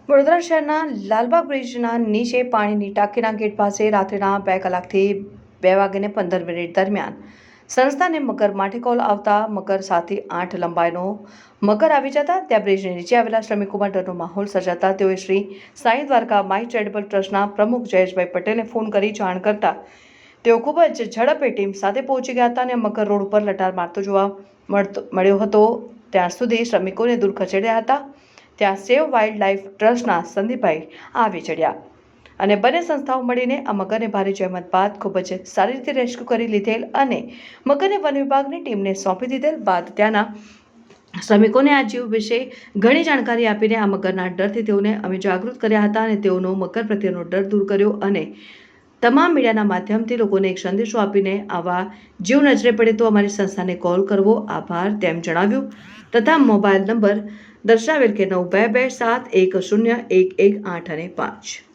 વડોદરા શહેરના લાલબાગ બ્રિજના નીચે પાણીની ટાંકીના ગેટ પાસે રાત્રિના 2 કલાકથી 2:15 દરમિયાન સંસ્થાને મગર માટે કોલ આવતા મગર 7 થી 8 લંબાઈનો મગર આવી જતા ત્યાં બ્રિજની નીચે આવેલા શ્રમિકોમાં ડરનો માહોલ સર્જાતા તેઓએ શ્રી સાંઈ દ્વારકા માય ચેરિટેબલ ટ્રસ્ટના પ્રમુખ જયેશભાઈ પટેલને ફોન કરી જાણ કરતા તેઓ ખૂબ જ ઝડપે ટીમ સાથે પહોંચી ગયા હતા અને મગર રોડ ઉપર લટાર મારતો જોવા મળ્યો હતો. ત્યાં સુધી શ્રમિકોને દૂર ખસેડ્યા હતા. ત્યાં સેવ વાઇલ્ડ લાઇફ ટ્રસ્ટના સંદીપભાઈ આવી ચડ્યા અને બંને સંસ્થાઓ મળીને આ મગરને ભારે જહેમત બાદ ખૂબ જ સારી રીતે રેસ્ક્યુ કરી લીધેલ અને મગરને વન વિભાગની ટીમને સોંપી દીધેલ બાદ ત્યાંના શ્રમિકોને આ જીવ વિશે ઘણી જાણકારી આપીને આ મગરના ડરથી તેઓને અમે જાગૃત કર્યા હતા અને તેઓનો મગર પ્રત્યેનો ડર દૂર કર્યો અને તમામ મીડિયાના માધ્યમથી લોકોને એક સંદેશો આપીને આવા જીવ નજરે પડે તો અમારી સંસ્થાને કોલ કરવો. આભાર તેમ જણાવ્યું તથા મોબાઈલ નંબર દર્શાવેલ કે 9227101118 અને 5